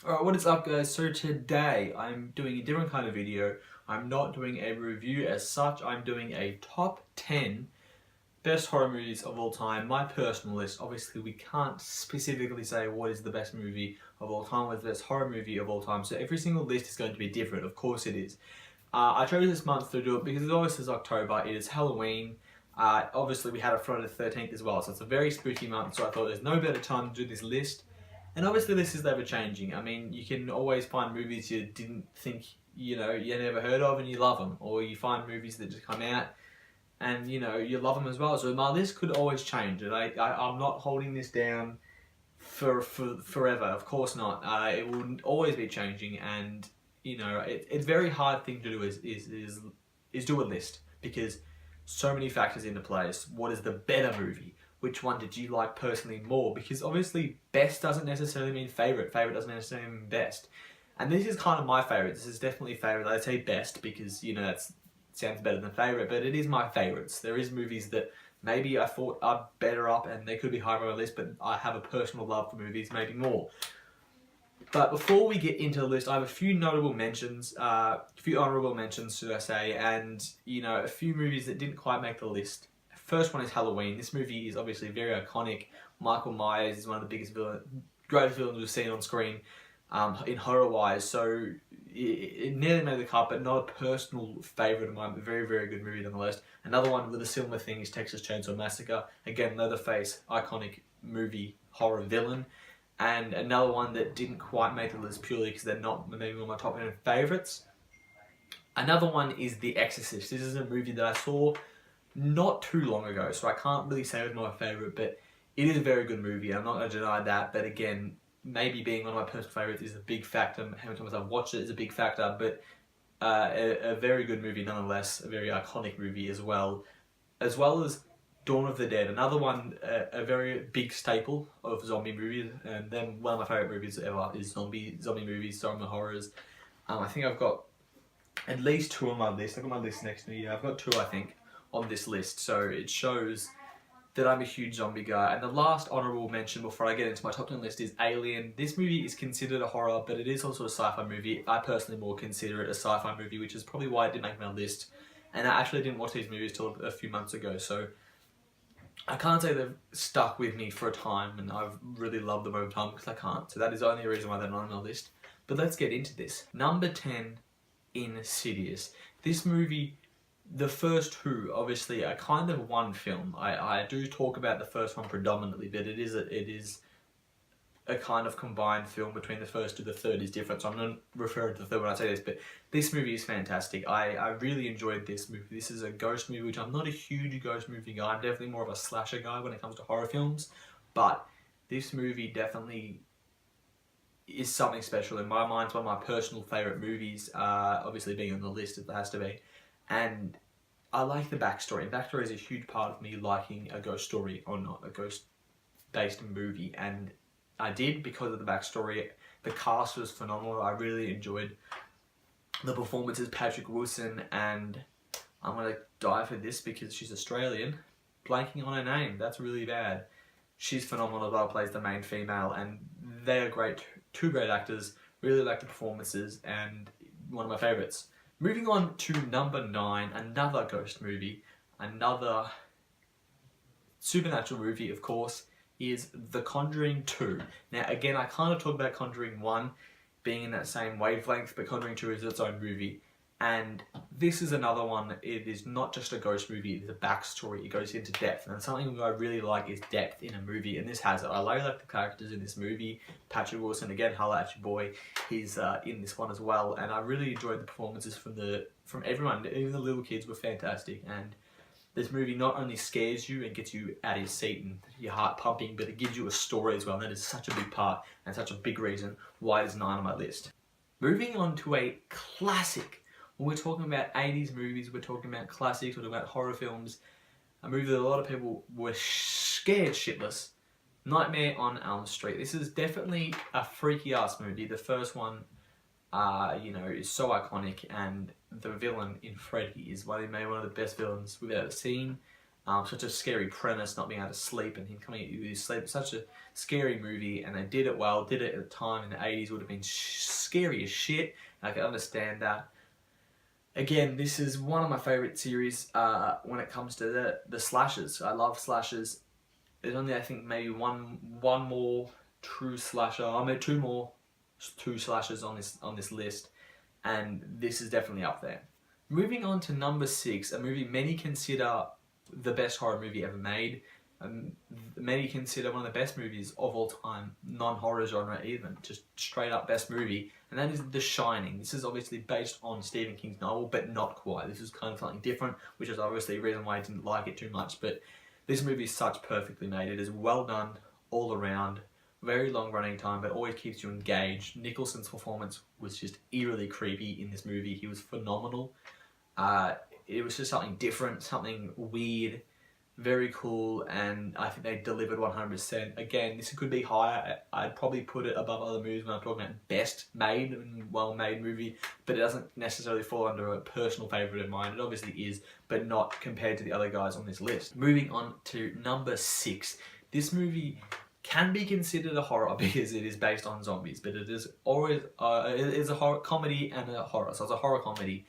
Alright, what is up guys? So today I'm doing a different kind of video. I'm not doing a review as such, I'm doing a top 10 best horror movies of all time, my personal list. Obviously we can't specifically say what is the best movie of all time, what is the best horror movie of all time, so every single list is going to be different, of course it is. I chose this month to do it because it always is October, it is Halloween. Obviously we had a Friday the 13th as well, so it's a very spooky month, so I thought there's no better time to do this list. And obviously this is ever changing. I mean, you can always find movies you didn't think, you never heard of and you love them. Or you find movies that just come out and, you love them as well. So my list could always change. And I'm not holding this down for forever. Of course not. It will always be changing. And, it's a very hard thing to do is do a list. Because so many factors into place. What is the better movie? Which one did you like personally more? Because obviously best doesn't necessarily mean favourite. Favourite doesn't necessarily mean best. And this is kind of my favourite. This is definitely favourite. I'd say best because, that sounds better than favourite. But it is my favourites. There is movies that maybe I thought are better up and they could be higher on my list. But I have a personal love for movies, maybe more. But before we get into the list, I have a few notable mentions, a few honourable mentions, should I say, and, a few movies that didn't quite make the list. First one is Halloween. This movie is obviously very iconic. Michael Myers is one of the greatest villains we've seen on screen in horror-wise. So it nearly made the cut, but not a personal favourite of mine, but very, very good movie nonetheless. Another one with a similar thing is Texas Chainsaw Massacre. Again, Leatherface, iconic movie, horror villain. And another one that didn't quite make the list purely because they're not maybe one of my top 10 favourites. Another one is The Exorcist. This is a movie that I saw not too long ago, so I can't really say it was my favourite, but it is a very good movie. I'm not going to deny that, but again, maybe being one of my personal favourites is a big factor. How many times I've watched it is a big factor, but a very good movie nonetheless, a very iconic movie as well as Dawn of the Dead, another one, a very big staple of zombie movies, and then one of my favourite movies ever is zombie movies, zombie horrors. I think I've got at least two on my list. I've got my list next to me. Yeah, I've got two, I think, on this list, so it shows that I'm a huge zombie guy. And the last honourable mention before I get into my top 10 list is Alien. This movie is considered a horror, but it is also a sci-fi movie. I personally more consider it a sci-fi movie, which is probably why it didn't make my list. And I actually didn't watch these movies till a few months ago, so I can't say they've stuck with me for a time, and I've really loved them over time because I can't. So that is the only reason why they're not on my list. But let's get into this. Number 10, Insidious. This movie, the first two, obviously, are kind of one film. I do talk about the first one predominantly, but it is a kind of combined film between the first to the third is different. So I'm not referring to the third when I say this, but this movie is fantastic. I really enjoyed this movie. This is a ghost movie, which I'm not a huge ghost movie guy. I'm definitely more of a slasher guy when it comes to horror films. But this movie definitely is something special. In my mind, it's one of my personal favourite movies, obviously being on the list, it has to be. And I like the backstory. And backstory is a huge part of me liking a ghost story or not, a ghost-based movie. And I did because of the backstory. The cast was phenomenal. I really enjoyed the performances. Patrick Wilson, and I'm going to die for this because she's Australian. Blanking on her name. That's really bad. She's phenomenal as well, plays the main female, and they are great. Two great actors. Really like the performances, and one of my favourites. Moving on to number 9, another ghost movie. Another supernatural movie, of course, is The Conjuring 2. Now, again, I kind of talk about Conjuring 1 being in that same wavelength, but Conjuring 2 is its own movie. And this is another one. It is not just a ghost movie, it is a backstory. It goes into depth. And something I really like is depth in a movie, and this has it. I really like the characters in this movie. Patrick Wilson, again, holla at your boy. He's in this one as well. And I really enjoyed the performances from everyone. Even the little kids were fantastic. And this movie not only scares you and gets you out of your seat and your heart pumping, but it gives you a story as well. And that is such a big part and such a big reason why it is 9 on my list. Moving on to a classic. When we're talking about 80s movies, we're talking about classics, we're talking about horror films. A movie that a lot of people were scared shitless. Nightmare on Elm Street. This is definitely a freaky ass movie. The first one, is so iconic, and the villain in Freddy is maybe one of the best villains we've ever seen. Such a scary premise, not being able to sleep and him coming at you with his sleep. It's such a scary movie, and they did it well. Did it at the time in the 80s, would have been scary as shit. I can understand that. Again, this is one of my favourite series when it comes to the slashers. I love slashers. There's only, I think, maybe one more true slasher. I made two slashers on this list, and this is definitely up there. Moving on to number 6, a movie many consider the best horror movie ever made. Many consider one of the best movies of all time, non-horror genre even, just straight up best movie, and that is The Shining. This is obviously based on Stephen King's novel, but not quite. This is kind of something different, which is obviously the reason why I didn't like it too much, but this movie is such perfectly made. It is well done all around, very long running time, but always keeps you engaged. Nicholson's performance was just eerily creepy in this movie. He was phenomenal. It was just something different, something weird, very cool, and I think they delivered 100%. Again, this could be higher. I'd probably put it above other movies when I'm talking about best made and well-made movie, but it doesn't necessarily fall under a personal favourite of mine. It obviously is, but not compared to the other guys on this list. Moving on to number 6. This movie can be considered a horror because it is based on zombies, but it is always it is a horror comedy and a horror, so it's a horror comedy.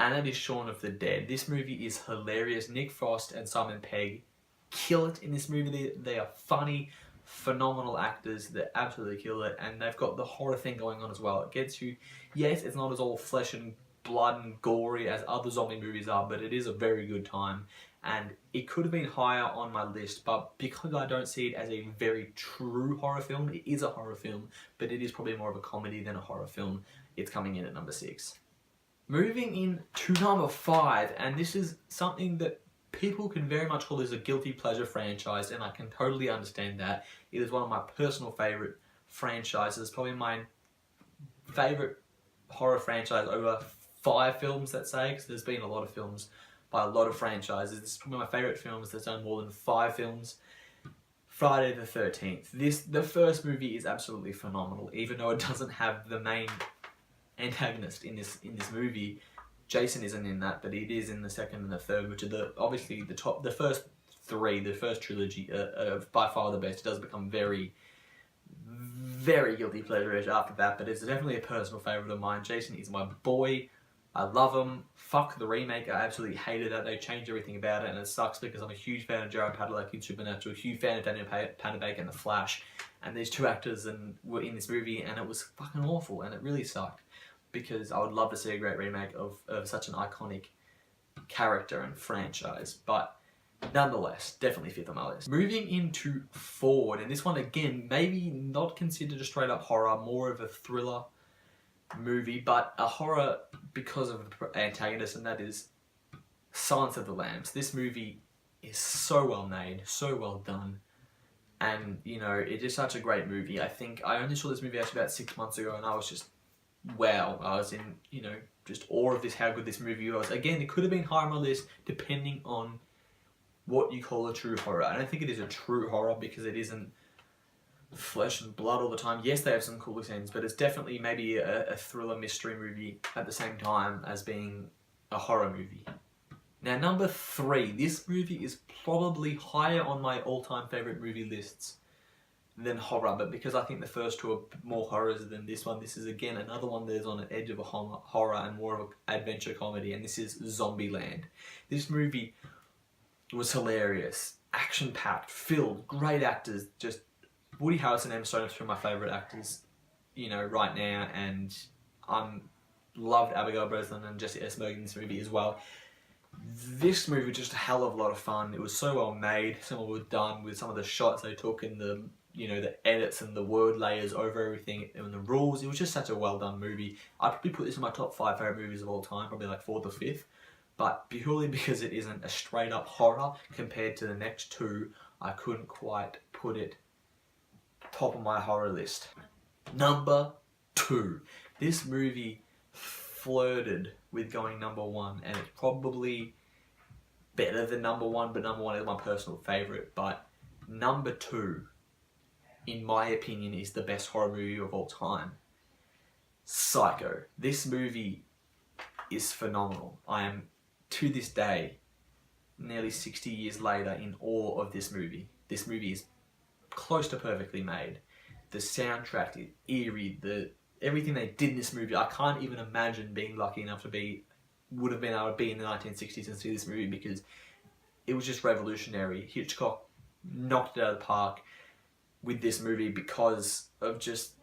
And it is Shaun of the Dead. This movie is hilarious. Nick Frost and Simon Pegg kill it in this movie. They are funny, phenomenal actors that absolutely kill it, and they've got the horror thing going on as well. It gets you, yes, it's not as all flesh and blood and gory as other zombie movies are, but it is a very good time. And it could have been higher on my list, but because I don't see it as a very true horror film, it is a horror film, but it is probably more of a comedy than a horror film. It's coming in at number 6. Moving in to number 5, and this is something that people can very much call as a guilty pleasure franchise, and I can totally understand that. It is one of my personal favourite franchises, probably my favourite horror franchise over 5 films, let's say, because there's been a lot of films by a lot of franchises. This is probably my favourite films that's done more than 5 films. Friday the 13th. The first movie is absolutely phenomenal, even though it doesn't have the main antagonist in this movie. Jason isn't in that, but it is in the second and the third, which are obviously the first 3, the first trilogy are by far the best. It does become very, very guilty pleasure-ish after that, but it's definitely a personal favourite of mine. Jason is my boy. I love him. Fuck the remake. I absolutely hated that. They changed everything about it, and it sucks because I'm a huge fan of Jared Padalecki in Supernatural, a huge fan of Daniel Panabaker in The Flash, and these 2 actors were in this movie, and it was fucking awful, and it really sucked, because I would love to see a great remake of such an iconic character and franchise, but nonetheless, definitely 5th on my list. Moving into forward, and this one again, maybe not considered a straight up horror, more of a thriller movie, but a horror because of the antagonist, and that is Silence of the Lambs. This movie is so well made, so well done, and you know, it is such a great movie. I think I only saw this movie actually about 6 months ago, and I was just, wow, I was in, you know, just awe of how good this movie was. Again, it could have been higher on my list depending on what you call a true horror. I don't think it is a true horror because it isn't flesh and blood all the time. Yes, they have some cool scenes, but it's definitely maybe a thriller mystery movie at the same time as being a horror movie. Now, number 3, this movie is probably higher on my all-time favourite movie lists than horror, but because I think the first 2 are more horrors than this one, this is again another one that is on an edge of a horror and more of an adventure comedy, and this is Zombieland. This movie was hilarious, action-packed, filled, great actors. Just Woody Harrelson and Emma Stone are 2 of my favourite actors, you know, right now, and loved Abigail Breslin and Jesse Eisenberg in this movie as well. This movie was just a hell of a lot of fun. It was so well made, so well done with some of the shots they took and the, you know, the edits and the word layers over everything and the rules. It was just such a well done movie. I'd probably put this in my top 5 favourite movies of all time, probably like 4th or 5th. But purely because it isn't a straight up horror compared to the next 2, I couldn't quite put it top of my horror list. Number 2. This movie flirted with going number 1, and it's probably better than number 1, but number 1 is my personal favourite. But number 2, in my opinion, is the best horror movie of all time. Psycho. This movie is phenomenal. I am, to this day, nearly 60 years later in awe of this movie. This movie is close to perfectly made. The soundtrack is eerie. Everything they did in this movie, I can't even imagine being lucky enough to would have been able to be in the 1960s and see this movie, because it was just revolutionary. Hitchcock knocked it out of the park with this movie because of just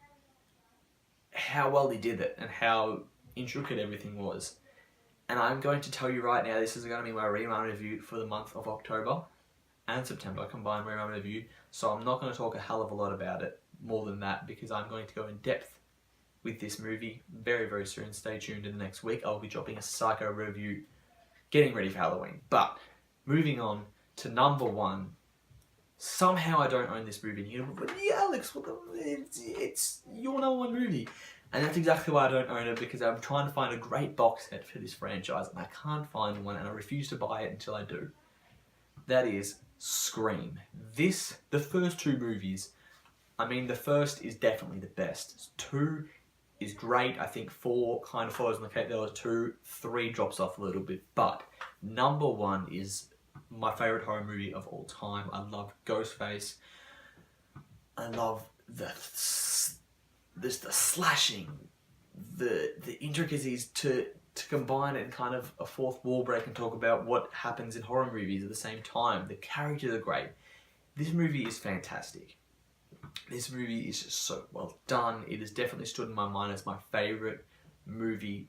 how well he did it and how intricate everything was. And I'm going to tell you right now, this is going to be my rerun review for the month of October and September, combined rerun review. So I'm not going to talk a hell of a lot about it more than that, because I'm going to go in depth with this movie very, very soon. Stay tuned in the next week. I'll be dropping a Psycho review, getting ready for Halloween. But moving on to number one. Somehow I don't own this movie. And you're going, but yeah, Alex, it's your number one movie. And that's exactly why I don't own it, because I'm trying to find a great box set for this franchise and I can't find one, and I refuse to buy it until I do. That is Scream. The first two movies, I mean, the first is definitely the best. 2 is great. I think 4 kind of follows on the cake. There was 2, 3 drops off a little bit. But number 1 is my favourite horror movie of all time. I love Ghostface. I love the slashing, the intricacies to combine it in kind of a fourth wall break and talk about what happens in horror movies at the same time. The characters are great. This movie is fantastic. This movie is just so well done. It has definitely stood in my mind as my favourite horror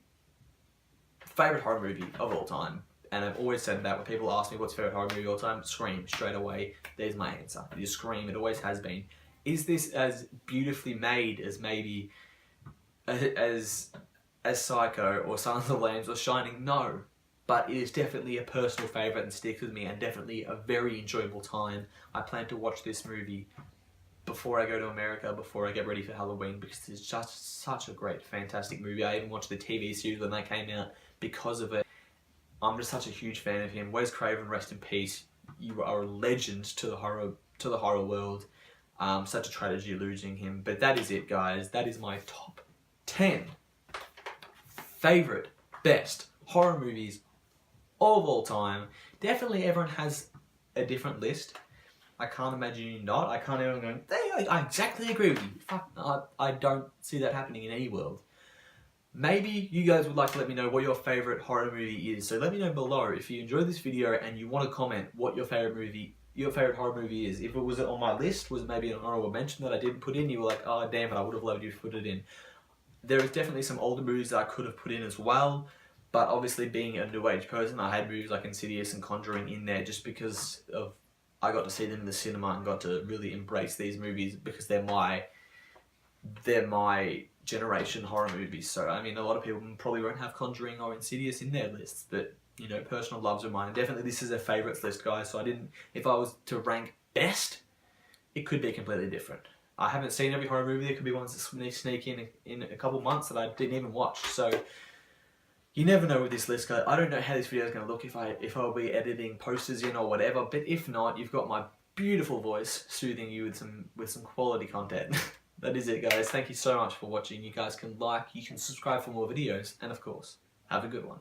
movie of all time. And I've always said that when people ask me what's your favourite horror movie of all time, Scream, straight away. There's my answer. It is Scream. It always has been. Is this as beautifully made as maybe as Psycho or Silence of the Lambs or Shining? No. But it is definitely a personal favourite and sticks with me, and definitely a very enjoyable time. I plan to watch this movie before I go to America, before I get ready for Halloween, because it's just such a great, fantastic movie. I even watched the TV series when that came out because of it. I'm just such a huge fan of him. Wes Craven, rest in peace. You are a legend to the horror world. Such a tragedy losing him. But that is it, guys. That is my top 10 favourite, best horror movies of all time. Definitely everyone has a different list. I can't imagine you not. I can't even go, hey, I exactly agree with you. Fuck, I don't see that happening in any world. Maybe you guys would like to let me know what your favourite horror movie is. So let me know below if you enjoyed this video and you want to comment what your favourite horror movie is. If it was on my list, was maybe an honourable mention that I didn't put in, you were like, oh damn it, I would have loved you to put it in. There is definitely some older movies that I could have put in as well, but obviously being a new age person, I had movies like Insidious and Conjuring in there just because I got to see them in the cinema and got to really embrace these movies because they're my generation horror movies. So I mean, a lot of people probably won't have Conjuring or Insidious in their lists, but you know, personal loves are mine. And definitely this is a favourites list, guys, so if I was to rank best, it could be completely different. I haven't seen every horror movie. There could be ones that sneak in a couple months that I didn't even watch, so you never know with this list, guys. I don't know how this video is going to look if I'll be editing posters in or whatever, but if not, you've got my beautiful voice soothing you with some quality content. That is it, guys. Thank you so much for watching. You guys can like, you can subscribe for more videos, and of course, have a good one.